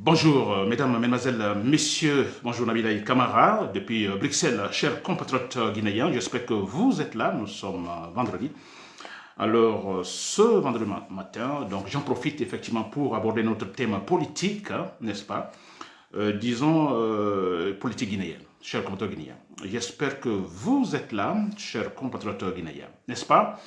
Bonjour, mesdames, mesdemoiselles, messieurs, bonjour Nabilaï Kamara, depuis Bruxelles, chers compatriotes guinéens, j'espère que vous êtes là, nous sommes vendredi. Alors, ce vendredi matin, donc j'en profite effectivement pour aborder notre thème politique, hein, n'est-ce pas? Politique guinéenne, chers compatriotes guinéens. J'espère que vous êtes là, chers compatriotes guinéens, n'est-ce pas?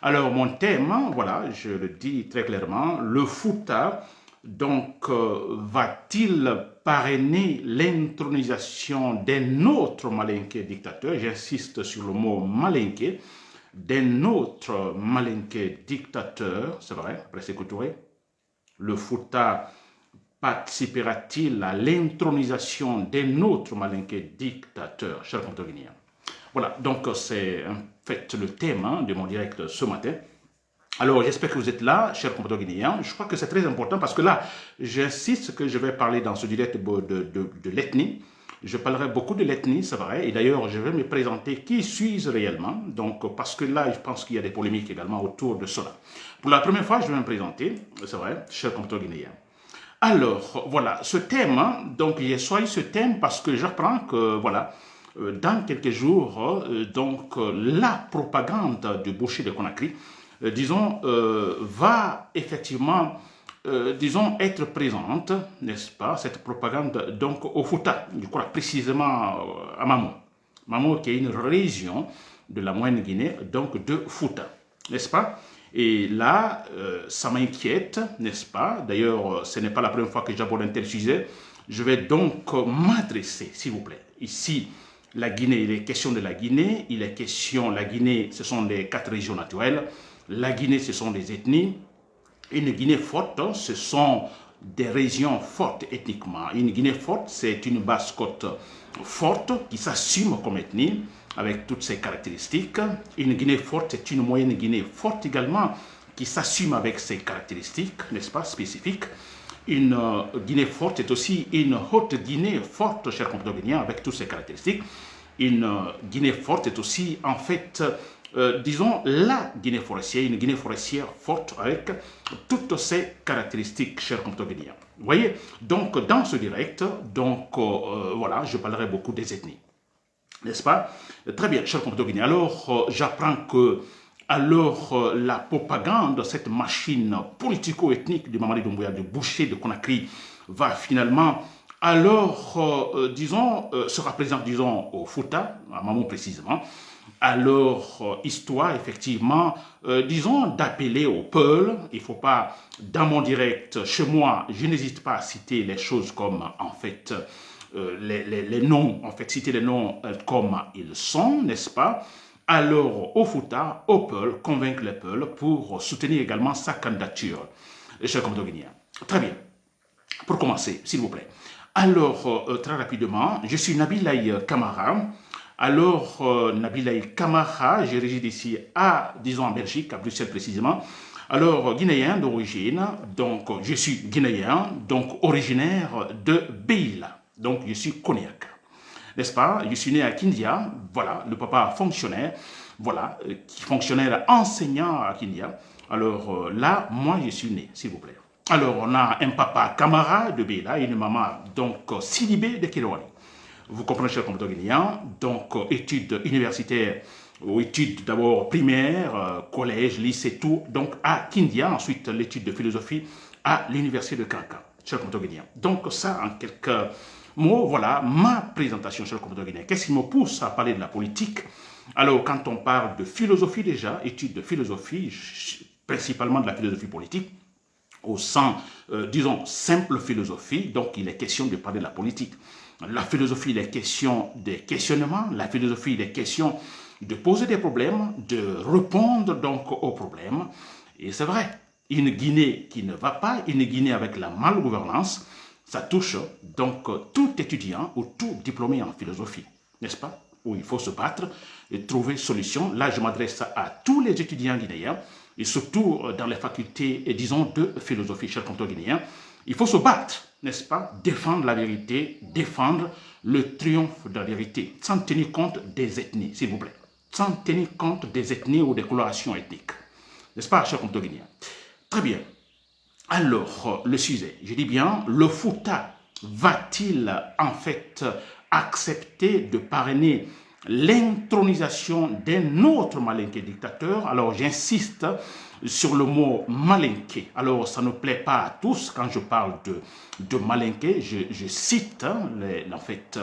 Alors, mon thème, voilà, je le dis très clairement, le Fouta, va-t-il parrainer l'intronisation d'un autre malinqué dictateur? J'insiste sur le mot malinqué, d'un autre malinqué dictateur, c'est vrai, après Sékou Touré. Le Fouta participera-t-il à l'intronisation d'un autre malinqué dictateur, cher compatriotes guinéen? Voilà, donc c'est en fait le thème de mon direct ce matin. Alors, j'espère que vous êtes là, chers compatriotes guinéens. Je crois que c'est très important parce que là, j'insiste que je vais parler dans ce direct de l'ethnie. Je parlerai beaucoup de l'ethnie, c'est vrai. Et d'ailleurs, je vais me présenter qui suis-je réellement. Donc, parce que là, je pense qu'il y a des polémiques également autour de cela. Pour la première fois, je vais me présenter, c'est vrai, chers compatriotes guinéens. Alors, voilà, ce thème, hein, donc j'ai choisi ce thème parce que j'apprends que, voilà, dans quelques jours, la propagande du boucher de Conakry, va effectivement, être présente, n'est-ce pas, cette propagande, donc au Fouta, je crois précisément à Mamo. Mamo qui est une région de la Moyenne Guinée, donc de Fouta, n'est-ce pas? Et là, ça m'inquiète, n'est-ce pas? D'ailleurs, ce n'est pas la première fois que j'aborde un tel sujet. Je vais donc m'adresser, s'il vous plaît. Ici, la Guinée, il est question de la Guinée. Il est question, la Guinée, ce sont les 4 régions naturelles. La Guinée, ce sont des ethnies. Une Guinée forte, ce sont des régions fortes ethniquement. Une Guinée forte, c'est une basse-côte forte qui s'assume comme ethnie avec toutes ses caractéristiques. Une Guinée forte, c'est une moyenne Guinée forte également qui s'assume avec ses caractéristiques, n'est-ce pas, spécifiques. Une Guinée forte est aussi une haute Guinée forte, cher compatriotes guinéens, avec toutes ses caractéristiques. Une Guinée forte est aussi, en fait, disons, la Guinée forestière, une Guinée forestière forte avec toutes ses caractéristiques, chers compatriotes guinéens. Vous voyez, donc dans ce direct, voilà, je parlerai beaucoup des ethnies. N'est-ce pas? Très bien, chers compatriotes guinéens. Alors, j'apprends que la propagande, cette machine politico-ethnique de Mamadi Doumbouya, de Boucher de Conakry, va finalement, sera présente, disons, au Fouta, à Mamou précisément, alors, histoire, effectivement, disons, d'appeler au peuple. Il ne faut pas, dans mon direct, chez moi, je n'hésite pas à citer les choses comme, en fait, les noms, en fait, citer les noms comme ils sont, n'est-ce pas? Alors, au Fouta, au peuple, convaincre les peuples pour soutenir également sa candidature, chers compatriotes guinéens. Très bien. Pour commencer, s'il vous plaît. Alors, très rapidement, je suis Nabilaï Kamara. Alors, Nabilaï Kamara, je réside ici à, disons, en Belgique, à Bruxelles précisément. Alors, guinéen d'origine, donc je suis guinéen, donc originaire de Beila, donc je suis Cognac. N'est-ce pas? Je suis né à Kindia, voilà, le papa fonctionnaire, voilà, fonctionnaire enseignant à Kindia. Alors là, moi je suis né, s'il vous plaît. Alors, on a un papa Camara de Bela et une maman, donc, Sidibé de Kiroani. Vous comprenez, cher compatriotes guinéens, donc, études universitaires, ou études d'abord primaires, collège, lycée, tout, donc à Kindia, ensuite l'étude de philosophie à l'université de Kanka, cher compatriotes guinéens. Donc, ça, en quelques mots, voilà ma présentation, cher compatriotes guinéens. Qu'est-ce qui me pousse à parler de la politique? Alors, quand on parle de philosophie déjà, études de philosophie, principalement de la philosophie politique, au sens, disons, simple philosophie, donc il est question de parler de la politique. La philosophie, il est question des questionnements, la philosophie, il est question de poser des problèmes, de répondre donc aux problèmes. Et c'est vrai, une Guinée qui ne va pas, une Guinée avec la malgouvernance, ça touche donc tout étudiant ou tout diplômé en philosophie, n'est-ce pas? Où il faut se battre et trouver solution. Là, je m'adresse à tous les étudiants guinéens, et surtout dans les facultés, disons, de philosophie, chers compatriotes guinéens. Il faut se battre, n'est-ce pas? Défendre la vérité, défendre le triomphe de la vérité, sans tenir compte des ethnies, s'il vous plaît. Sans tenir compte des ethnies ou des colorations ethniques. N'est-ce pas, chers compatriotes guinéens? Très bien. Alors, le sujet, je dis bien, le Fouta va-t-il en fait accepter de parrainer l'intronisation d'un autre malinqué dictateur? Alors, j'insiste sur le mot malinqué. Alors, ça ne plaît pas à tous quand je parle de malinqué. Je cite, hein, en fait,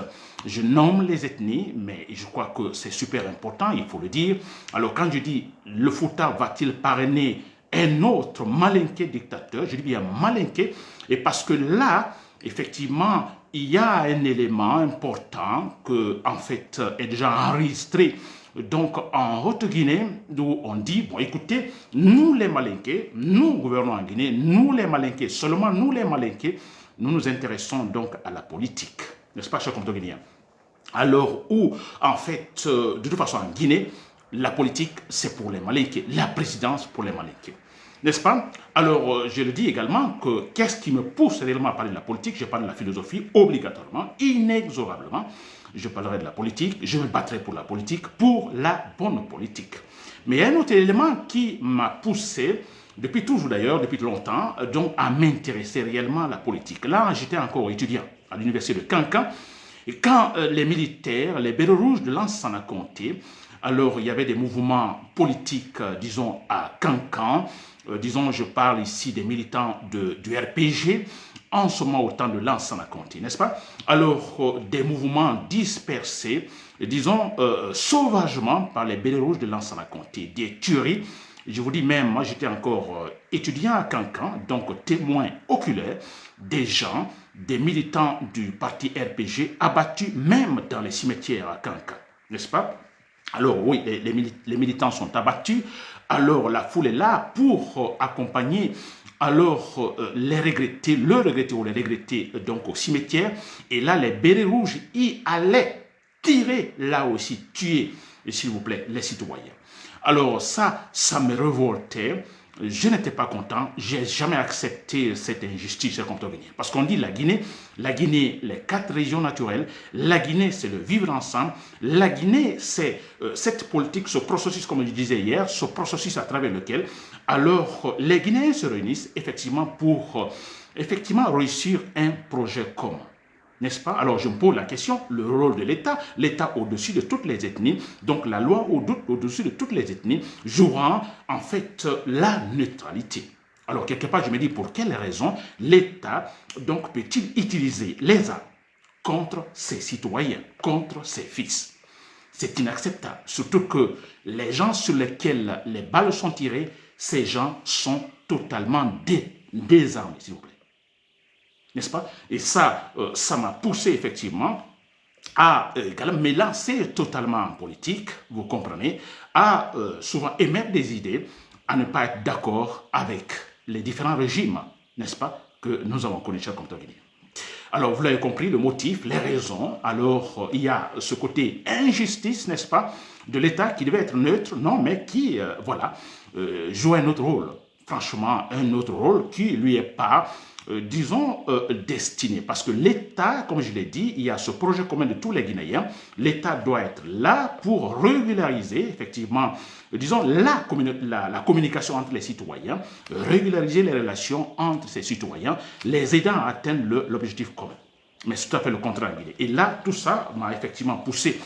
je nomme les ethnies, mais je crois que c'est super important, il faut le dire. Alors, quand je dis le Fouta va-t-il parrainer un autre malinqué dictateur, je dis bien malinqué, et parce que là, effectivement, il y a un élément important que, en fait, est déjà enregistré donc en Haute-Guinée, où on dit, bon écoutez, nous les Malinqués, nous gouvernons en Guinée, nous les Malinqués, seulement nous les Malinqués, nous nous intéressons donc à la politique, n'est-ce pas, chers compatriotes guinéens? Alors où, en fait, de toute façon en Guinée, la politique, c'est pour les Malinqués, la présidence pour les Malinqués. N'est-ce pas? Alors, je le dis également que qu'est-ce qui me pousse réellement à parler de la politique? Je parle de la philosophie obligatoirement, inexorablement. Je parlerai de la politique, je me battrai pour la politique, pour la bonne politique. Mais il y a un autre élément qui m'a poussé, depuis toujours d'ailleurs, depuis longtemps, donc à m'intéresser réellement à la politique. Là, j'étais encore étudiant à l'université de Cancan, et quand les militaires, les bérets rouges de Lansana-Conté, alors il y avait des mouvements politiques, disons, à Cancan, disons, je parle ici des militants du RPG, en ce moment au temps de Lansana-Conté, n'est-ce pas? Alors, des mouvements dispersés, disons, sauvagement par les bérets rouges de Lansana-Conté, des tueries. Je vous dis même, moi j'étais encore étudiant à Cancan, donc témoin oculaire des gens, des militants du parti RPG abattus même dans les cimetières à Cancan, n'est-ce pas? Alors oui, les militants sont abattus, alors la foule est là pour accompagner alors les regrettés, le regretté ou les regrettés donc au cimetière, et là les bérets rouges y allaient tirer là aussi, tuer, s'il vous plaît, les citoyens. Alors ça me révoltait. Je n'étais pas content, j'ai jamais accepté cette injustice contre la Guinée. Parce qu'on dit la Guinée, les 4 régions naturelles, la Guinée c'est le vivre ensemble, la Guinée c'est cette politique, ce processus comme je disais hier, ce processus à travers lequel alors les Guinéens se réunissent effectivement pour effectivement réussir un projet commun. N'est-ce pas? Alors je me pose la question, le rôle de l'État, l'État au-dessus de toutes les ethnies, donc la loi au-dessus de toutes les ethnies, jouant en fait la neutralité. Alors quelque part je me dis pour quelle raison l'État donc peut-il utiliser les armes contre ses citoyens, contre ses fils? C'est inacceptable, surtout que les gens sur lesquels les balles sont tirées, ces gens sont totalement désarmés, s'il vous plaît. N'est-ce pas? Et ça, ça m'a poussé effectivement à me lancer totalement en politique, vous comprenez, à souvent émettre des idées, à ne pas être d'accord avec les différents régimes, n'est-ce pas, que nous avons connus chers compatriotes guinéens. Alors, vous l'avez compris, le motif, les raisons. Alors, il y a ce côté injustice, n'est-ce pas, de l'État qui devait être neutre, non, mais qui, voilà, joue un autre rôle. Franchement, un autre rôle qui lui est pas, disons, destiné. Parce que l'État, comme je l'ai dit, il y a ce projet commun de tous les Guinéens. L'État doit être là pour régulariser, effectivement, disons, la communication entre les citoyens, régulariser les relations entre ces citoyens, les aidant à atteindre l'objectif commun. Mais c'est tout à fait le contraire. Et là, tout ça m'a effectivement poussé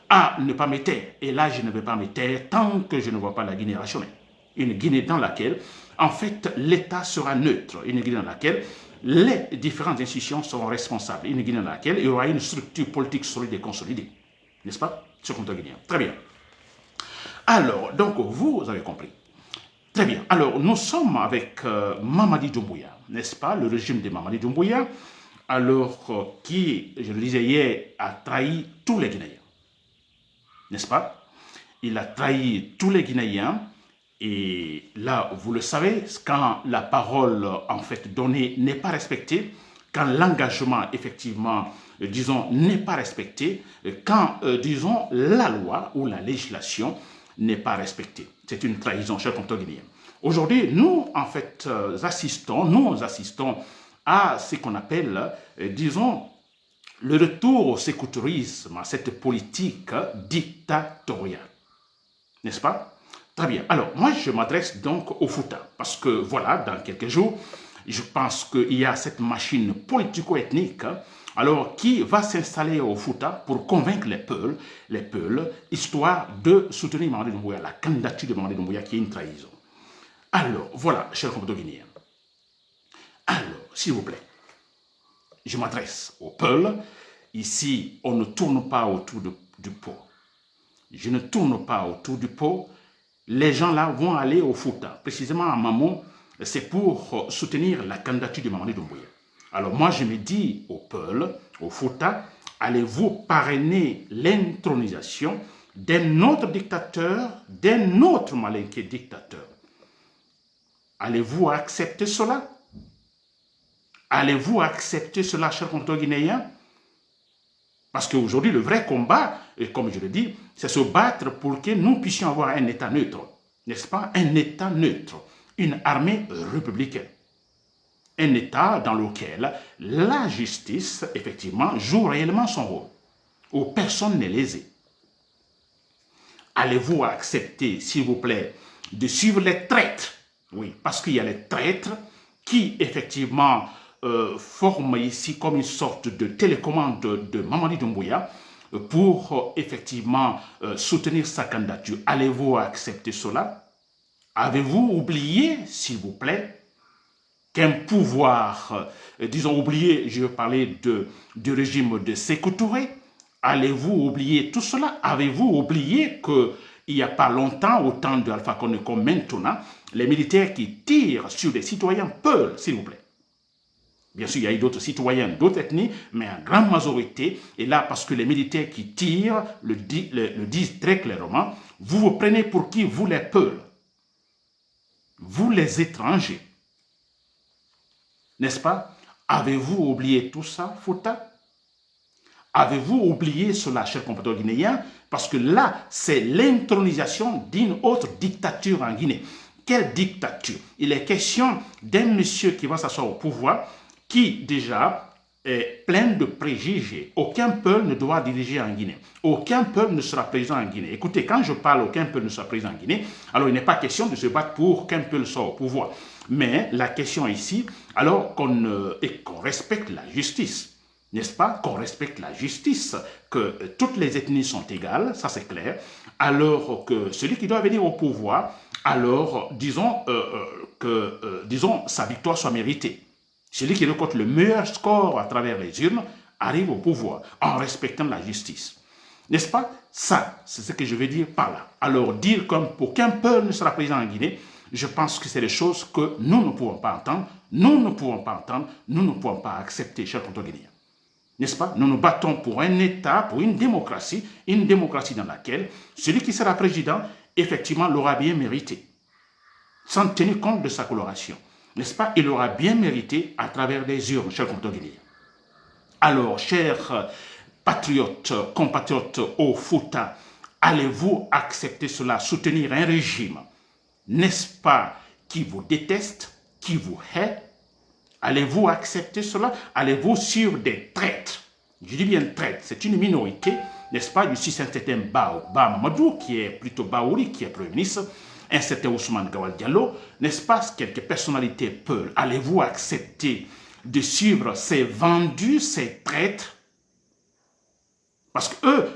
à ne pas me taire. Et là, je ne vais pas me taire tant que je ne vois pas la Guinée rationnelle. Une Guinée dans laquelle, en fait, l'État sera neutre. Une Guinée dans laquelle les différentes institutions seront responsables. Une Guinée dans laquelle il y aura une structure politique solide et consolidée. N'est-ce pas? Ce compte guinéen. Très bien. Alors, donc, vous avez compris. Très bien. Alors, nous sommes avec Mamadi Doumbouya, n'est-ce pas? Le régime de Mamadi Doumbouya, alors qui, je le disais hier, a trahi tous les Guinéens. N'est-ce pas? Il a trahi tous les Guinéens. Et là, vous le savez, quand la parole, en fait, donnée n'est pas respectée, quand l'engagement, effectivement, disons, n'est pas respecté, quand, disons, la loi ou la législation n'est pas respectée. C'est une trahison, chers compatriotes guinéens. Aujourd'hui, nous, en fait, nous assistons à ce qu'on appelle, disons, le retour au sécourisme, à cette politique dictatoriale. N'est-ce pas? Très bien. Alors, moi, je m'adresse donc au Fouta, parce que, voilà, dans quelques jours, je pense qu'il y a cette machine politico-ethnique, alors qui va s'installer au Fouta pour convaincre les Peuls, histoire de soutenir Mamadi Doumbouya, la candidature de Mamadi Doumbouya qui est une trahison. Alors, voilà, chers compatriotes guinéens. Alors, s'il vous plaît, je m'adresse aux Peuls. Ici, on ne tourne pas autour du pot. Je ne tourne pas autour du pot. Les gens là vont aller au Fouta, précisément à Mamou, c'est pour soutenir la candidature de Mamadi Doumbouya. Alors moi, je me dis aux Peuls, au Fouta, allez-vous parrainer l'intronisation d'un autre dictateur, d'un autre malinqué dictateur? Allez-vous accepter cela? Allez-vous accepter cela, chers compatriotes guinéens? Parce qu'aujourd'hui, le vrai combat, et comme je le dis, c'est se battre pour que nous puissions avoir un État neutre. N'est-ce pas? Un État neutre, une armée républicaine. Un État dans lequel la justice, effectivement, joue réellement son rôle, où personne n'est lésé. Allez-vous accepter, s'il vous plaît, de suivre les traîtres? Oui, parce qu'il y a les traîtres qui, effectivement, forment ici comme une sorte de télécommande de Mamadi Doumbouya pour, effectivement, soutenir sa candidature. Allez-vous accepter cela? Avez-vous oublié, s'il vous plaît, qu'un pouvoir, disons oublié, je veux parler du régime de Sékou Touré? Allez-vous oublier tout cela? Avez-vous oublié qu'il n'y a pas longtemps, au temps de Alpha Condé comme maintenant, les militaires qui tirent sur des citoyens Peuls, s'il vous plaît? Bien sûr, il y a eu d'autres citoyens, d'autres ethnies, mais en grande majorité, et là, parce que les militaires qui tirent le disent très clairement, vous vous prenez pour qui? Vous les Peuls. Vous les étrangers. N'est-ce pas? Avez-vous oublié tout ça, Fouta? Avez-vous oublié cela, chers compatriotes guinéens? Parce que là, c'est l'intronisation d'une autre dictature en Guinée. Quelle dictature? Il est question d'un monsieur qui va s'asseoir au pouvoir, qui déjà est plein de préjugés. Aucun peuple ne doit diriger en Guinée. Aucun peuple ne sera présent en Guinée. Écoutez, quand je parle aucun peuple ne sera présent en Guinée, alors il n'est pas question de se battre pour qu'un peuple soit au pouvoir. Mais la question ici, alors qu'on respecte la justice. N'est-ce pas? Qu'on respecte la justice, que toutes les ethnies sont égales, ça c'est clair, alors que celui qui doit venir au pouvoir, alors disons disons sa victoire soit méritée. Celui qui récolte le meilleur score à travers les urnes arrive au pouvoir en respectant la justice. N'est-ce pas? Ça, c'est ce que je veux dire par là. Alors dire qu'aucun peuple ne sera présent en Guinée, je pense que c'est des choses que nous ne pouvons pas entendre, nous ne pouvons pas entendre, nous ne pouvons pas accepter, chers compatriotes guinéens. N'est-ce pas? Nous nous battons pour un État, pour une démocratie dans laquelle celui qui sera président, effectivement, l'aura bien mérité, sans tenir compte de sa coloration. N'est-ce pas? Il l'aura bien mérité à travers les urnes, chers compatriotes guinéens. Alors, chers patriotes, compatriotes au Fouta, allez-vous accepter cela, soutenir un régime, n'est-ce pas, qui vous déteste, qui vous hait? Allez-vous accepter cela? Allez-vous suivre des traîtres? Je dis bien traîtres, c'est une minorité, n'est-ce pas? Du un certain Ba Mamadou, qui est plutôt Baouri, qui est Premier ministre, un certain Ousmane Gawal Diallo, n'est-ce pas? Quelques personnalités Peuls. Allez-vous accepter de suivre ces vendus, ces traîtres? Parce que eux,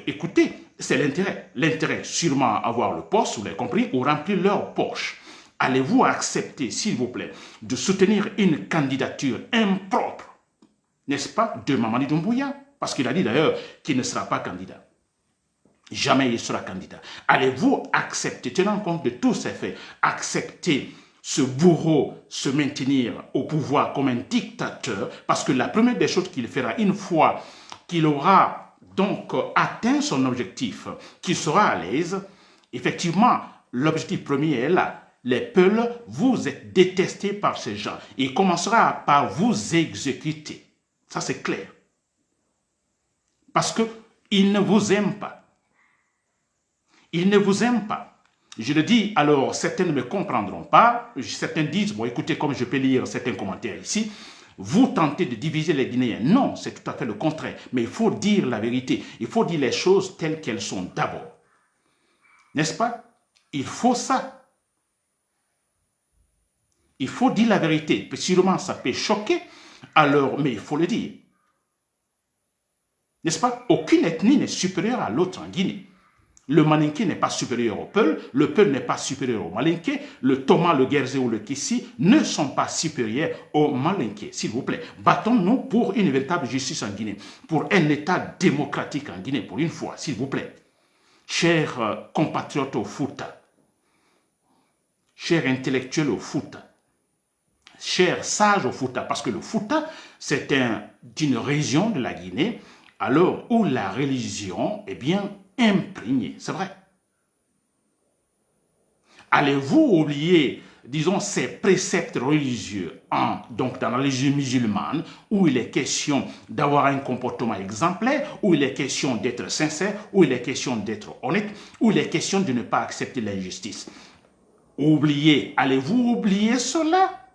écoutez, c'est l'intérêt. L'intérêt, sûrement avoir le poste, vous l'avez compris, ou remplir leur poche. Allez-vous accepter, s'il vous plaît, de soutenir une candidature impropre, n'est-ce pas, de Mamadi Doumbouya? Parce qu'il a dit d'ailleurs qu'il ne sera pas candidat. Jamais il sera candidat. Allez-vous accepter, tenant compte de tous ces faits, accepter ce bourreau se maintenir au pouvoir comme un dictateur? Parce que la première des choses qu'il fera, une fois qu'il aura donc atteint son objectif, qu'il sera à l'aise, effectivement, l'objectif premier est là. Les Peuls, vous êtes détestés par ces gens. Il commencera par vous exécuter. Ça, c'est clair. Parce qu'ils ne vous aiment pas. Ils ne vous aiment pas. Je le dis, alors certains ne me comprendront pas. Certains disent, bon, écoutez, comme je peux lire certains commentaires ici, vous tentez de diviser les Guinéens. Non, c'est tout à fait le contraire. Mais il faut dire la vérité. Il faut dire les choses telles qu'elles sont d'abord. N'est-ce pas? Il faut ça. Il faut dire la vérité. Sûrement, ça peut choquer, alors, mais il faut le dire. N'est-ce pas? Aucune ethnie n'est supérieure à l'autre en Guinée. Le Malinké n'est pas supérieur au Peul, le Peul n'est pas supérieur au Malinké, le Toma, le Guerzé ou le Kissi ne sont pas supérieurs au Malinké. S'il vous plaît, battons-nous pour une véritable justice en Guinée, pour un État démocratique en Guinée, pour une fois, s'il vous plaît. Chers compatriotes au Fouta, chers intellectuels au Fouta, chers sages au Fouta, parce que le Fouta, c'est une région de la Guinée, alors où la religion est bien imprégnée, c'est vrai. Allez-vous oublier, disons, ces préceptes religieux, donc dans la religion musulmane, où il est question d'avoir un comportement exemplaire, où il est question d'être sincère, où il est question d'être honnête, où il est question de ne pas accepter l'injustice. Oubliez, allez-vous oublier cela?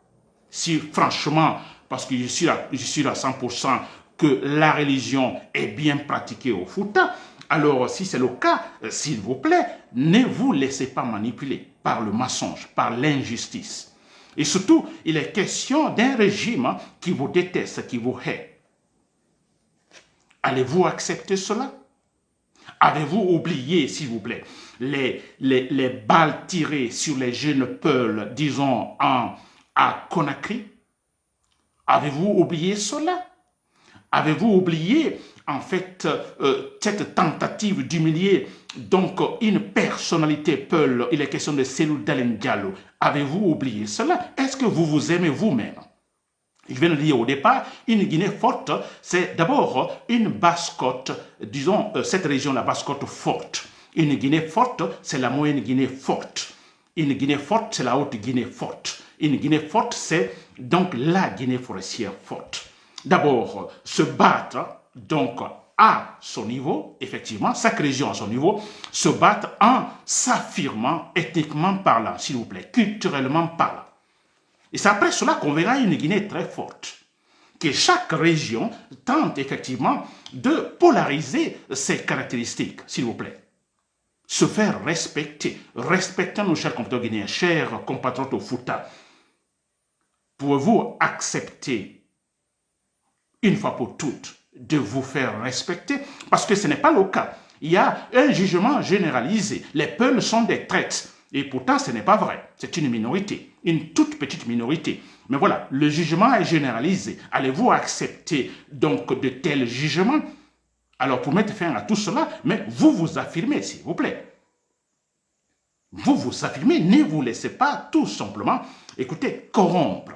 Si franchement, parce que je suis à 100% que la religion est bien pratiquée au Fouta, alors si c'est le cas, s'il vous plaît, ne vous laissez pas manipuler par le mensonge, par l'injustice. Et surtout, il est question d'un régime qui vous déteste, qui vous hait. Allez-vous accepter cela? Avez-vous oublié, s'il vous plaît, les balles tirées sur les jeunes Peuls, disons, à Conakry? Avez-vous oublié cela? Avez-vous oublié, en fait, cette tentative d'humilier donc une personnalité Peul? Il est question de Cellou Dalein Diallo. Avez-vous oublié cela? Est-ce que vous vous aimez vous-même? Je viens de le dire au départ, une Guinée forte, c'est d'abord une basse-côte, disons, cette région, la basse-côte forte. Une Guinée forte, c'est la moyenne Guinée forte. Une Guinée forte, c'est la haute Guinée forte. Une Guinée forte, c'est donc la Guinée forestière forte. D'abord, se battre, donc, à son niveau, effectivement, chaque région à son niveau, se battre en s'affirmant ethniquement parlant, s'il vous plaît, culturellement parlant. Et c'est après cela qu'on verra une Guinée très forte. Que chaque région tente effectivement de polariser ses caractéristiques, s'il vous plaît. Se faire respecter. Respectons nos chers compatriotes guinéens, chers compatriotes au Fouta. Pouvez-vous accepter, une fois pour toutes, de vous faire respecter? Parce que ce n'est pas le cas. Il y a un jugement généralisé. Les Peuls sont des traîtres. Et pourtant, ce n'est pas vrai. C'est une minorité, une toute petite minorité. Mais voilà, le jugement est généralisé. Allez-vous accepter donc de tels jugements? Alors, pour mettre fin à tout cela, mais vous vous affirmez, s'il vous plaît. Vous vous affirmez, ne vous laissez pas tout simplement, écoutez, corrompre.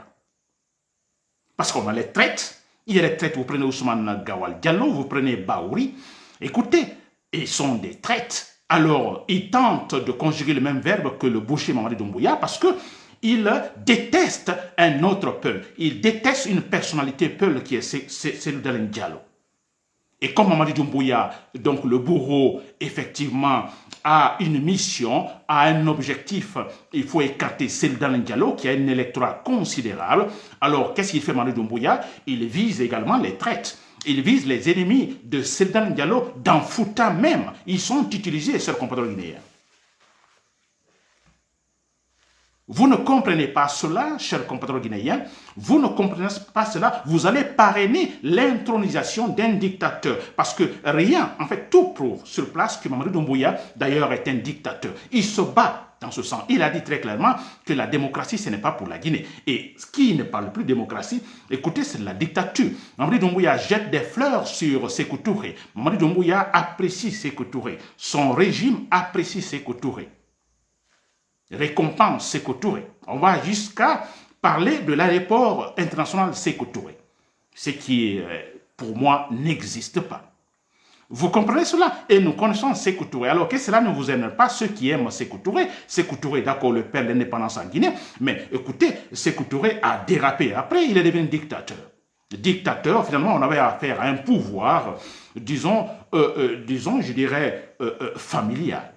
Parce qu'on a les traites. Il y a les traites, vous prenez Ousmane Gawal Diallo, vous prenez Baouri. Écoutez, ils sont des traites. Alors, ils tentent de conjuguer le même verbe que le boucher Mamadi Doumbouya parce qu'ils détestent un autre Peul. Ils détestent une personnalité Peul qui est Cellou Dalein Diallo. Et comme Mamadi Doumbouya, donc le bourreau, effectivement, a une mission, a un objectif, il faut écarter Cellou Dalein Diallo qui a un électorat considérable. Alors, qu'est-ce qu'il fait Mamadi Doumbouya? Il vise également les traites. Il vise les ennemis de Cellou Dalein Diallo dans Fouta même. Ils sont utilisés, chers compatriotes guinéens. Vous ne comprenez pas cela, chers compatriotes guinéens. Vous ne comprenez pas cela. Vous allez parrainer l'intronisation d'un dictateur. Parce que rien, en fait, tout prouve sur place que Mamadi Doumbouya, d'ailleurs, est un dictateur. Il se bat dans ce sens. Il a dit très clairement que la démocratie, ce n'est pas pour la Guinée. Et qui ne parle plus de démocratie, écoutez, c'est la dictature. Mamadi Doumbouya jette des fleurs sur Sékou Touré. Mamadi Doumbouya apprécie Sékou Touré. Son régime apprécie Sékou Touré. Récompense Sékou Touré. On va jusqu'à parler de l'aéroport international Sékou Touré. Ce qui, pour moi, n'existe pas. Vous comprenez cela? Et nous connaissons Sékou Touré. Alors que cela ne vous énerve pas, ceux qui aiment Sékou Touré, d'accord, le père de l'indépendance en Guinée, mais écoutez, Sékou Touré a dérapé. Après, il est devenu dictateur. Dictateur, finalement, on avait affaire à un pouvoir, disons, je dirais, familial.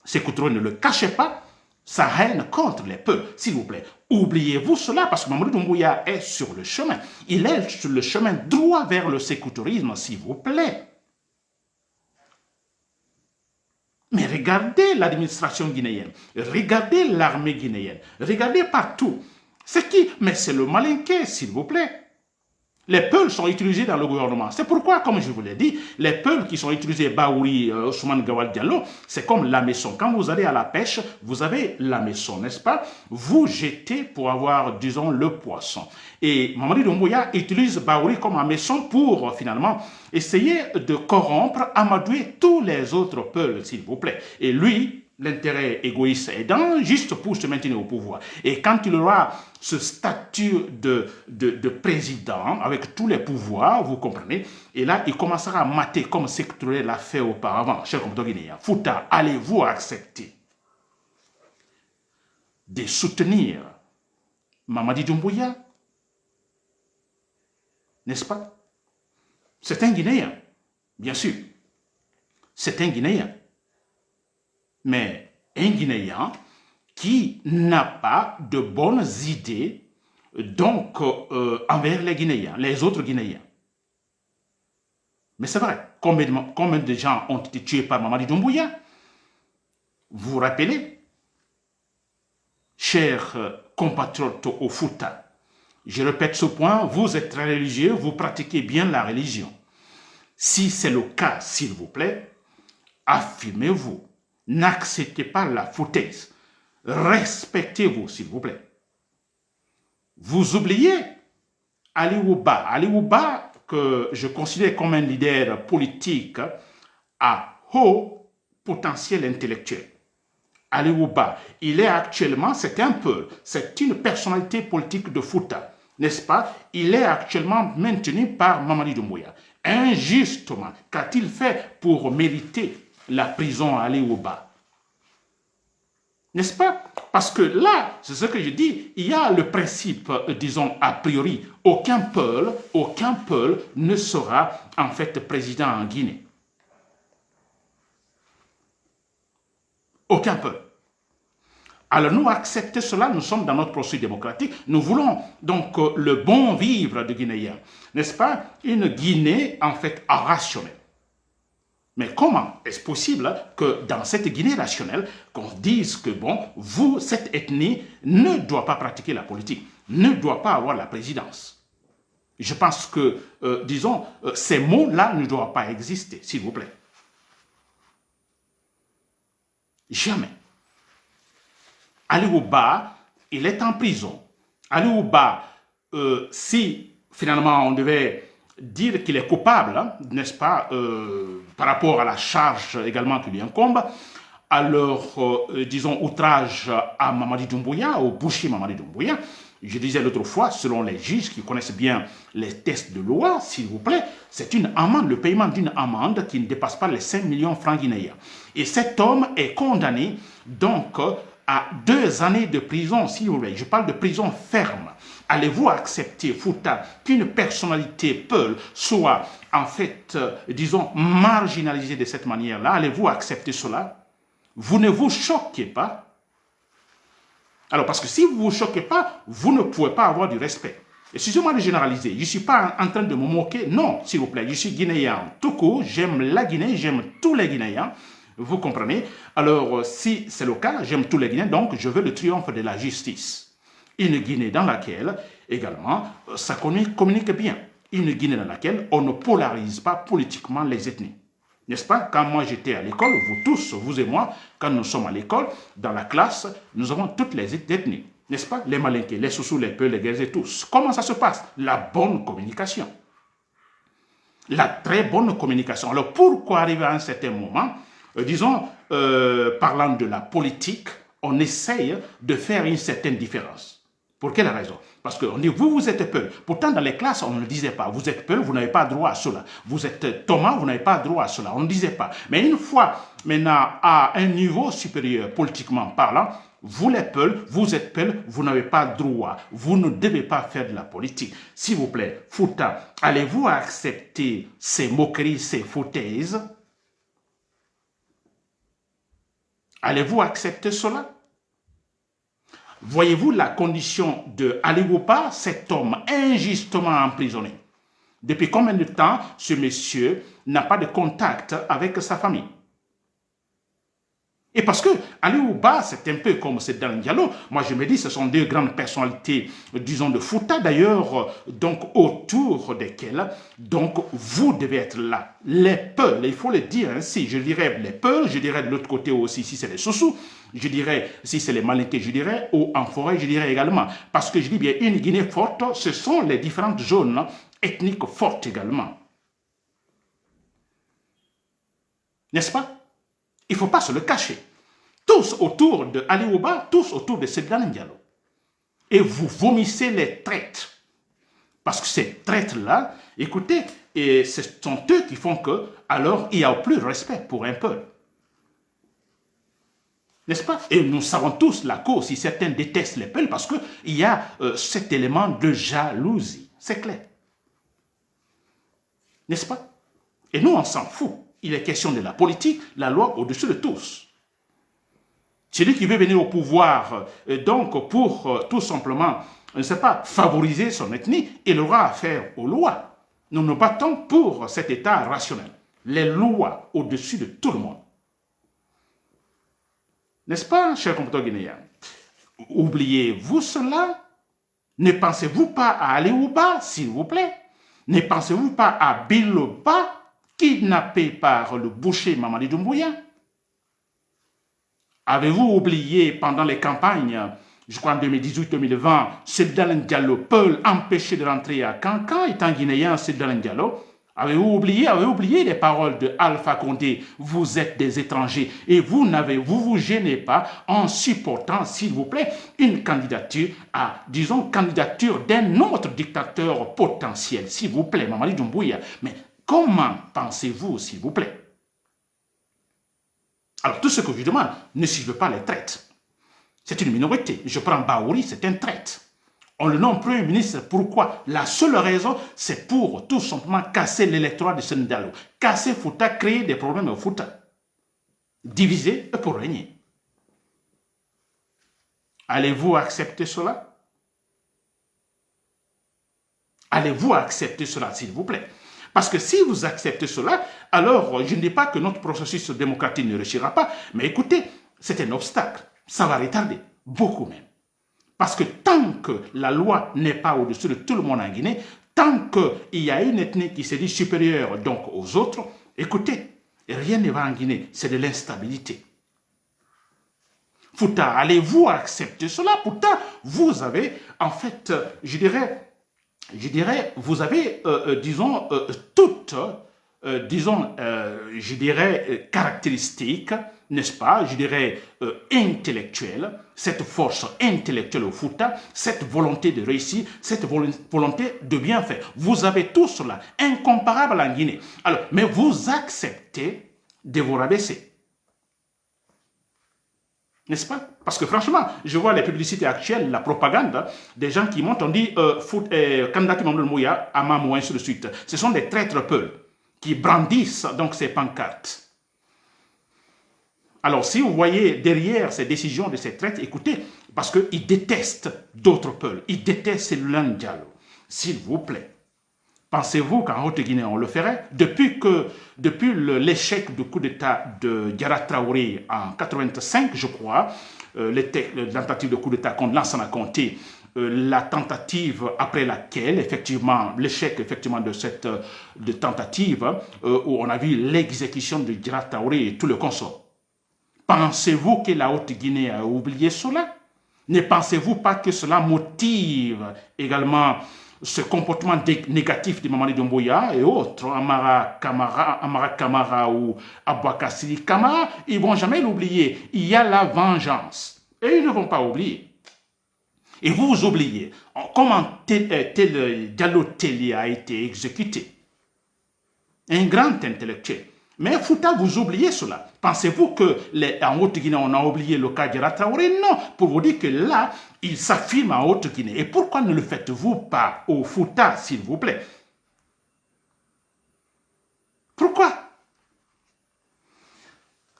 Sékou Touré ne le cachait pas, sa haine contre les peuples, s'il vous plaît. Oubliez-vous cela, parce que Mamadi Doumbouya est sur le chemin. Il est sur le chemin droit vers le sécoutourisme, s'il vous plaît. Mais regardez. regardez l'administration guinéenne, regardez l'armée guinéenne, regardez partout. Mais c'est le malinqué, s'il vous plaît. Les peuls sont utilisés dans le gouvernement. C'est pourquoi, comme je vous l'ai dit, les peuls qui sont utilisés, Baouri, Ousmane Gawal Diallo, c'est comme la maison. Quand vous allez à la pêche, vous avez la maison, n'est-ce pas? Vous jetez pour avoir, disons, le poisson. Et Mamadi Doumbouya utilise Baouri comme un maison pour, finalement, essayer de corrompre, amadouer tous les autres peuls, s'il vous plaît. Et lui, l'intérêt égoïste aidant, juste pour se maintenir au pouvoir. Et quand il aura ce statut de président, avec tous les pouvoirs, vous comprenez, et là, il commencera à mater comme Sékou l'a fait auparavant, cher compatriotes guinéens. Fouta, allez-vous accepter de soutenir Mamadi Doumbouya? N'est-ce pas? C'est un Guinéen, bien sûr. C'est un Guinéen. Mais un Guinéen qui n'a pas de bonnes idées donc envers les Guinéens, les autres Guinéens. Mais c'est vrai, combien de gens ont été tués par Mamadi Doumbouya? Vous vous rappelez, chers compatriotes au Fouta, je répète ce point, vous êtes très religieux, vous pratiquez bien la religion. Si c'est le cas, s'il vous plaît, affirmez-vous. N'acceptez pas la foutaise. Respectez-vous, s'il vous plaît. Vous oubliez Ali Ouba, que je considère comme un leader politique à haut potentiel intellectuel. Ali Ouba, il est actuellement, c'est un peu, c'est une personnalité politique de Fouta, n'est-ce pas? Il est actuellement maintenu par Mamadi Doumbouya. Injustement, qu'a-t-il fait pour mériter la prison à Ali Ouba? N'est-ce pas? Parce que là, c'est ce que je dis, il y a le principe, disons, a priori, aucun peuple ne sera en fait président en Guinée. Aucun peuple. Alors nous, accepter cela, nous sommes dans notre processus démocratique, nous voulons donc le bon vivre de Guinéens, n'est-ce pas? Une Guinée en fait rationnelle. Mais comment est-ce possible que dans cette Guinée rationnelle, qu'on dise que, bon, vous, cette ethnie, ne doit pas pratiquer la politique, ne doit pas avoir la présidence? Je pense que, disons, ces mots-là ne doivent pas exister, s'il vous plaît. Jamais. Ali Ouba, il est en prison. Ali Ouba, si finalement on devait dire qu'il est coupable, hein, n'est-ce pas, par rapport à la charge également qui lui incombe, alors, disons, outrage à Mamadi Doumbouya, au boucher Mamadi Doumbouya, je disais l'autre fois, selon les juges qui connaissent bien les textes de loi, s'il vous plaît, c'est une amende, le paiement d'une amende qui ne dépasse pas les 5 millions de francs guinéens. Et cet homme est condamné, donc, à 2 années de prison, s'il vous plaît. Je parle de prison ferme. Allez-vous accepter, Fouta, qu'une personnalité Peul soit, en fait, disons, marginalisée de cette manière-là? Allez-vous accepter cela? Vous ne vous choquez pas? Alors, parce que si vous ne vous choquez pas, vous ne pouvez pas avoir du respect. Excusez-moi de généraliser, je ne suis pas en train de me moquer, non, s'il vous plaît, je suis guinéen tout court, j'aime la Guinée, j'aime tous les Guinéens, vous comprenez? Alors, si c'est le cas, j'aime tous les Guinéens, donc je veux le triomphe de la justice. Une Guinée dans laquelle, également, ça communique bien. Une Guinée dans laquelle on ne polarise pas politiquement les ethnies. N'est-ce pas? Quand moi j'étais à l'école, vous tous, vous et moi, quand nous sommes à l'école, dans la classe, nous avons toutes les ethnies. N'est-ce pas? Les Malinqués, les Soussous, les Peuls, les Guèzes et tous. Comment ça se passe? La bonne communication. La très bonne communication. Alors pourquoi arriver à un certain moment, disons, parlant de la politique, on essaye de faire une certaine différence? Pour quelle raison? Parce qu'on dit, vous êtes Peul. Pourtant, dans les classes, on ne le disait pas. Vous êtes Peul, vous n'avez pas droit à cela. Vous êtes Thomas, vous n'avez pas droit à cela. On ne disait pas. Mais une fois, maintenant, à un niveau supérieur, politiquement parlant, vous les Peul, vous êtes Peul, vous n'avez pas droit. Vous ne devez pas faire de la politique. S'il vous plaît, Fouta, allez-vous accepter ces moqueries, ces foutaises? Allez-vous accepter cela? Voyez-vous la condition de Ali Ouba, cet homme injustement emprisonné? Depuis combien de temps ce monsieur n'a pas de contact avec sa famille? Et parce que Ali Ouba, c'est un peu comme Sedan Diallo. Moi, je me dis, ce sont deux grandes personnalités, disons, de Fouta, d'ailleurs, donc, autour desquelles, donc, vous devez être là. Les Peuls, il faut le dire ainsi. Je dirais les Peuls, je dirais de l'autre côté aussi, si c'est les Soussous, je dirais, si c'est les Malinké, je dirais, ou en forêt, je dirais également. Parce que je dis bien, une Guinée forte, ce sont les différentes zones ethniques fortes également. N'est-ce pas? Il ne faut pas se le cacher. Tous autour de Ali Ouba, tous autour de Sedan Diallo. Et vous vomissez les traîtres. Parce que ces traîtres-là, écoutez, et ce sont eux qui font que, alors, il n'y a plus de respect pour un peuple. N'est-ce pas? Et nous savons tous la cause, si certains détestent les peuples, parce qu'il y a cet élément de jalousie. C'est clair. N'est-ce pas? Et nous, on s'en fout. Il est question de la politique, la loi au-dessus de tous. Celui qui veut venir au pouvoir, donc pour tout simplement, ne sais pas, favoriser son ethnie, il aura affaire aux lois. Nous nous battons pour cet État rationnel. Les lois au-dessus de tout le monde. N'est-ce pas, chers compatriotes guinéens? Oubliez-vous cela? Ne pensez-vous pas à Ali Ouba, s'il vous plaît? Ne pensez-vous pas à Biloba, kidnappé par le boucher Mamadi Doumbouya? Avez-vous oublié pendant les campagnes, je crois en 2018-2020, Sedan Diallo, Peul empêché de rentrer à Cancan, étant guinéen, Sedan Diallo? Avez-vous oublié les paroles de Alpha Condé? Vous êtes des étrangers et vous vous gênez pas en supportant, s'il vous plaît, une candidature à, disons, candidature d'un autre dictateur potentiel, s'il vous plaît, Mamadi Doumbouya. Mais comment pensez-vous, s'il vous plaît? Alors, tout ce que je demande, ne suivez pas les traites. C'est une minorité. Je prends Baouri, c'est un traite. On le nomme Premier ministre. Pourquoi? La seule raison, c'est pour tout simplement casser l'électorat de Sendalo. Casser Fouta, créer des problèmes au Fouta. Diviser pour régner. Allez-vous accepter cela? Allez-vous accepter cela, s'il vous plaît? Parce que si vous acceptez cela, alors je ne dis pas que notre processus démocratique ne réussira pas, mais écoutez, c'est un obstacle. Ça va retarder, beaucoup même. Parce que tant que la loi n'est pas au-dessus de tout le monde en Guinée, tant qu'il y a une ethnie qui se dit supérieure donc aux autres, écoutez, rien ne va en Guinée, c'est de l'instabilité. Fouta, allez-vous accepter cela? Pourtant, vous avez, en fait, je dirais, vous avez, disons, toutes, je dirais, caractéristiques, n'est-ce pas, je dirais, intellectuelles, cette force intellectuelle au Fouta, cette volonté de réussir, cette volonté de bien faire. Vous avez tout cela, incomparable en Guinée. Alors, mais vous acceptez de vous rabaisser. N'est-ce pas? Parce que franchement, je vois les publicités actuelles, la propagande, des gens qui montent, on dit candidat Mamadou Mouya, Amamou, ainsi de suite. Ce sont des traîtres peuls qui brandissent donc ces pancartes. Alors, si vous voyez derrière ces décisions de ces traîtres, écoutez, parce qu'ils détestent d'autres peuples, ils détestent Sedan Diallo. S'il vous plaît, pensez-vous qu'en Haute-Guinée, on le ferait? Depuis l'échec du coup d'État de Diarra Traoré en 85, je crois, la tentative de coup d'État contre Lansana Conté, la tentative après laquelle, effectivement, l'échec effectivement de cette tentative, où on a vu l'exécution de Diarra Traoré et tout le consort. Pensez-vous que la Haute-Guinée a oublié cela? Ne pensez-vous pas que cela motive également ce comportement négatif de Mamadi Doumbouya et autres, Amara Kamara ou Abouakassi Kamara? Ils ne vont jamais l'oublier. Il y a la vengeance. Et ils ne vont pas oublier. Et vous oubliez comment Diallo Tellier a été exécuté. Un grand intellectuel. Mais Fouta, vous oubliez cela. Pensez-vous qu'en Haute-Guinée, on a oublié le cas de Diarra Traoré? Non, pour vous dire que là, il s'affirme en Haute-Guinée. Et pourquoi ne le faites-vous pas au Fouta, s'il vous plaît? Pourquoi?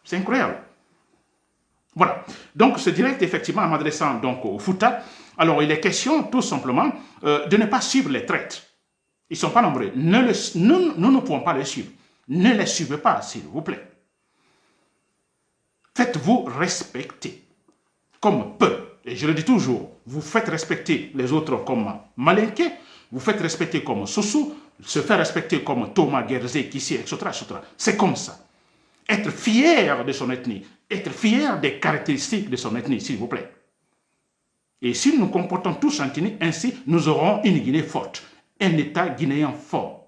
C'est incroyable. Voilà. Donc, ce direct, effectivement, en m'adressant donc au Fouta, alors il est question, tout simplement, de ne pas suivre les traîtres. Ils ne sont pas nombreux. Nous ne pouvons pas les suivre. Ne les suivez pas, s'il vous plaît. Faites-vous respecter comme peuple. Et je le dis toujours, vous faites respecter les autres comme Malinké, vous faites respecter comme Soussou, se faire respecter comme Thomas Gerzé, Kissi, etc. C'est comme ça. Être fier de son ethnie, être fier des caractéristiques de son ethnie, s'il vous plaît. Et si nous nous comportons tous ainsi, nous aurons une Guinée forte, un État guinéen fort.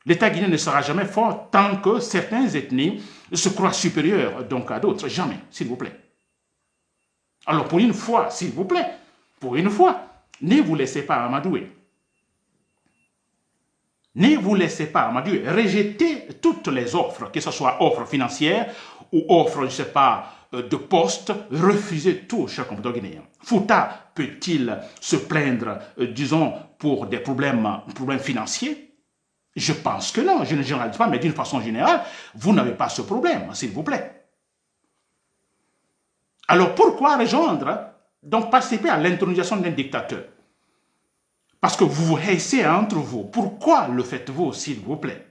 L'État guinéen ne sera jamais fort tant que certaines ethnies se croient supérieures donc à d'autres. Jamais, s'il vous plaît. Alors pour une fois, s'il vous plaît, pour une fois, ne vous laissez pas amadouer. Ne vous laissez pas amadouer. Rejetez toutes les offres, que ce soit offres financières ou offres, je ne sais pas, de poste. Refusez tout, cher compatriote guinéen. Fouta peut-il se plaindre, disons, pour des problèmes financiers? Je pense que non, je ne généralise pas, mais d'une façon générale, vous n'avez pas ce problème, s'il vous plaît. Alors pourquoi rejoindre, donc participer à l'intronisation d'un dictateur? Parce que vous vous haïssez entre vous. Pourquoi le faites-vous, s'il vous plaît?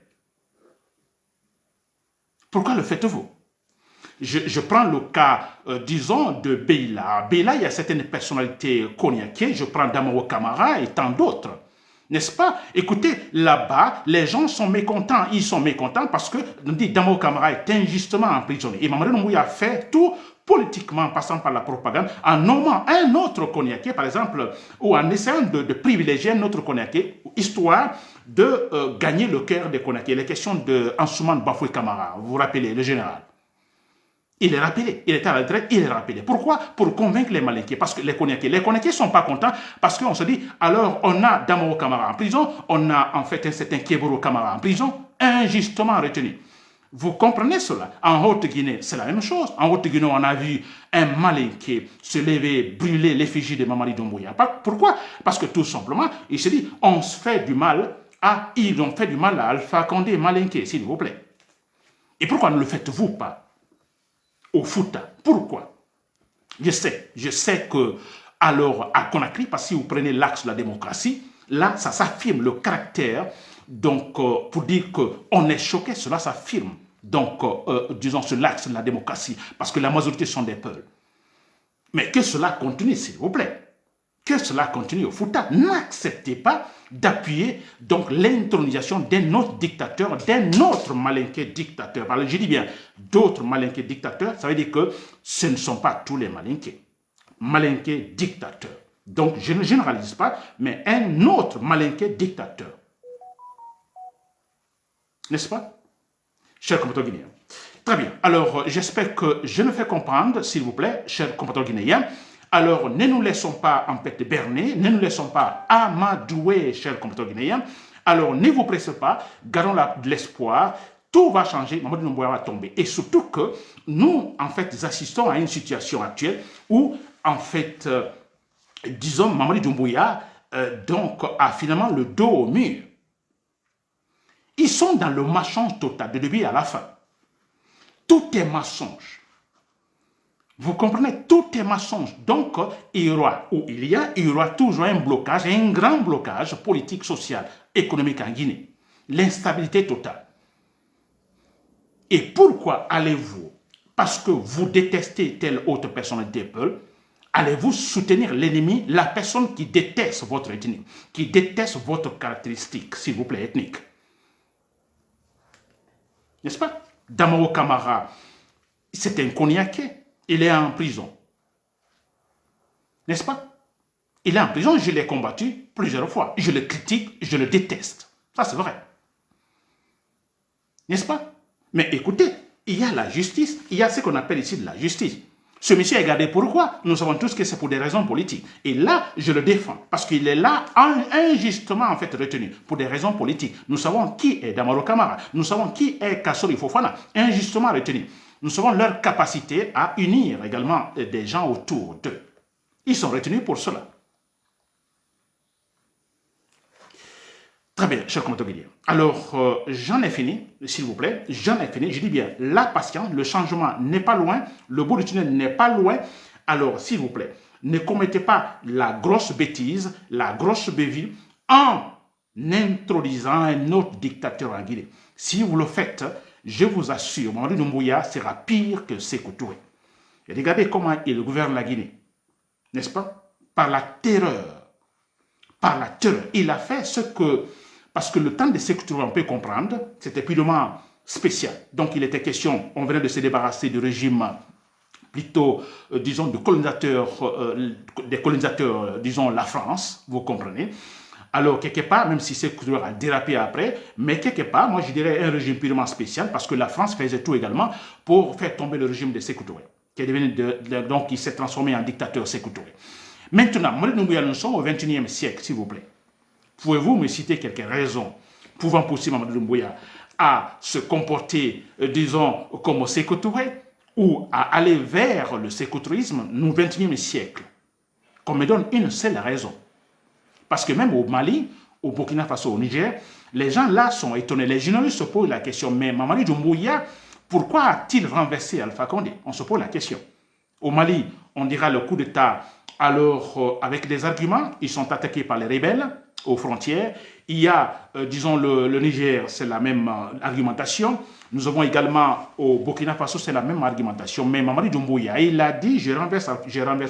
Pourquoi le faites-vous? Je prends le cas, disons, de Beila. Beila, il y a certaines personnalités cognaquées. Je prends Damaro Camara et tant d'autres. N'est-ce pas? Écoutez, là-bas, les gens sont mécontents. Ils sont mécontents parce que Damaro Camara est injustement emprisonné. Et Mamadou Doumbouya a fait tout politiquement, passant par la propagande, en nommant un autre cognaqué, par exemple, ou en essayant de privilégier un autre cognaqué, histoire de gagner le cœur des cognaqués. Les questions de Ansoumane Bafoué Camara, vous vous rappelez, le général. Il est rappelé, il est à la retraite, il est rappelé. Pourquoi? Pour convaincre les Malinqués, parce que les Cognaqués ne sont pas contents, parce qu'on se dit, alors on a Damaro Camara en prison, on a en fait un certain Kéboro Camara en prison, injustement retenu. Vous comprenez cela? En Haute-Guinée, c'est la même chose. En Haute-Guinée, on a vu un Malinqué se lever, brûler l'effigie de Mamadi Doumbouya. Pourquoi? Parce que tout simplement, il se dit, on se fait du mal ils ont fait du mal à Alpha Condé Malinqué, s'il vous plaît. Et pourquoi ne le faites-vous pas au Fouta? Pourquoi? Je sais que, alors, à Conakry, parce que si vous prenez l'axe de la démocratie, là, ça s'affirme le caractère, donc, pour dire qu'on est choqué, cela s'affirme, donc, disons, sur l'axe de la démocratie, parce que la majorité sont des peuples. Mais que cela continue, s'il vous plaît. Que cela continue au Fouta. N'acceptez pas d'appuyer donc l'intronisation d'un autre dictateur, d'un autre Malinké dictateur. Alors, je dis bien d'autres Malinké dictateurs, ça veut dire que ce ne sont pas tous les Malinké. Malinké dictateur. Donc, je ne généralise pas, mais un autre Malinké dictateur. N'est-ce pas, chers compatriotes guinéens? Très bien. Alors, j'espère que je me fais comprendre, s'il vous plaît, chers compatriotes guinéens. Alors, ne nous laissons pas en fait berner, ne nous laissons pas amadouer, chers compatriotes guinéens. Alors, ne vous pressez pas, gardons de l'espoir, tout va changer, Mamadou Doumbouya va tomber. Et surtout que nous, en fait, assistons à une situation actuelle où, en fait, disons, Mamadou Doumbouya, donc, a finalement le dos au mur. Ils sont dans le mensonge total, de début à la fin. Tout est mensonge. Vous comprenez, tout est mensonge. Donc, il y aura toujours un blocage, un grand blocage politique, social, économique en Guinée. L'instabilité totale. Et pourquoi allez-vous, parce que vous détestez telle autre personnalité peuple, allez-vous soutenir l'ennemi, la personne qui déteste votre ethnie, qui déteste votre caractéristique, s'il vous plaît, ethnique? N'est-ce pas? Damaro Camara, c'est un cognaqué. Il est en prison. N'est-ce pas? Il est en prison, je l'ai combattu plusieurs fois. Je le critique, je le déteste. Ça, c'est vrai. N'est-ce pas? Mais écoutez, il y a la justice, il y a ce qu'on appelle ici de la justice. Ce monsieur est gardé pourquoi? Nous savons tous que c'est pour des raisons politiques. Et là, je le défends, parce qu'il est là injustement en fait retenu, pour des raisons politiques. Nous savons qui est Damaro Camara, nous savons qui est Kassori Fofana, injustement retenu. Nous savons leur capacité à unir également des gens autour d'eux. Ils sont retenus pour cela. Très bien, chers compatriotes guinéens. Alors, j'en ai fini, s'il vous plaît. J'en ai fini. Je dis bien, la patience, le changement n'est pas loin. Le bout du tunnel n'est pas loin. Alors, s'il vous plaît, ne commettez pas la grosse bêtise, la grosse bévue en introduisant un autre dictateur en Guinée. Si vous le faites, je vous assure, Mamadou Doumbouya sera pire que Sékou Touré. Et regardez comment il gouverne la Guinée, n'est-ce pas? Par la terreur. Par la terreur. Il a fait ce que... Parce que le temps de Sékou Touré, on peut comprendre, c'était purement spécial. Donc il était question, on venait de se débarrasser du régime plutôt, disons, des colonisateurs, disons, la France, vous comprenez. Alors, quelque part, même si Sékou Touré a dérapé après, mais quelque part, moi je dirais un régime purement spécial, parce que la France faisait tout également pour faire tomber le régime de Sékou Touré, qui est devenu donc il s'est transformé en dictateur Sékou Touré. Maintenant, Mamadou Doumbouya, nous sommes au XXIe siècle, s'il vous plaît. Pouvez-vous me citer quelques raisons pouvant pousser Mamadou Doumbouya à se comporter, disons, comme Sékou Touré, ou à aller vers le sécoutourisme au XXIe siècle? Qu'on me donne une seule raison. Parce que même au Mali, au Burkina Faso, au Niger, les gens là sont étonnés. Les journalistes se posent la question, mais Mamadou Doumbouya, pourquoi a-t-il renversé Alpha Condé? On se pose la question. Au Mali, on dira le coup d'État, alors avec des arguments, ils sont attaqués par les rebelles aux frontières. Il y a, disons, le Niger, c'est la même argumentation. Nous avons également au Burkina Faso, c'est la même argumentation. Mais Mamadou Doumbouya, il a dit, j'ai renversé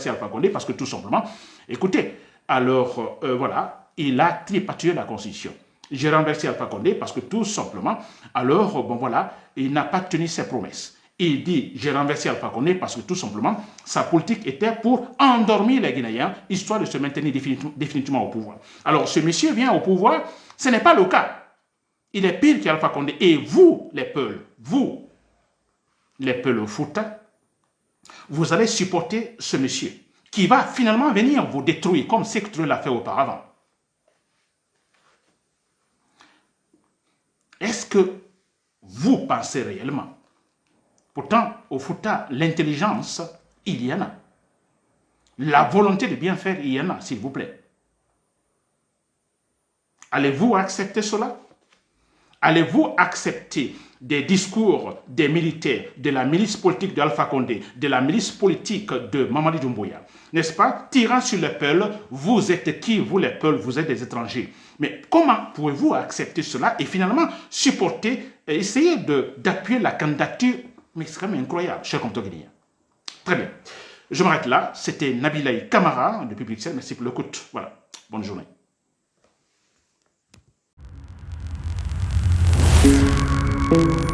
Alpha Condé parce que tout simplement, écoutez, alors voilà, il a tripatouillé la Constitution. J'ai renversé Alpha Condé parce que tout simplement, alors, bon voilà, il n'a pas tenu ses promesses. Il dit, j'ai renversé Alpha Condé parce que tout simplement, sa politique était pour endormir les Guinéens, histoire de se maintenir définitivement au pouvoir. Alors, ce monsieur vient au pouvoir, ce n'est pas le cas. Il est pire qu'Alpha Condé. Et vous, les Peuls, vous, les Peuls au Fouta, vous allez supporter ce monsieur qui va finalement venir vous détruire, comme Sékou Touré l'a fait auparavant. Est-ce que vous pensez réellement? Pourtant, au Fouta, l'intelligence, il y en a. La volonté de bien faire, il y en a, s'il vous plaît. Allez-vous accepter cela? Allez-vous accepter des discours des militaires, de la milice politique d'Alpha Condé, de la milice politique de Mamadou Doumbouya, n'est-ce pas? Tirant sur les Peuls, vous êtes qui? Vous les Peuls, vous êtes des étrangers. Mais comment pouvez-vous accepter cela et finalement supporter, essayer d'appuyer la candidature? Mais c'est quand même incroyable, chers compatriotes. Très bien. Je m'arrête là. C'était Nabilaï Kamara de Public Service. Merci pour l'écoute. Voilà. Bonne journée. Thank you.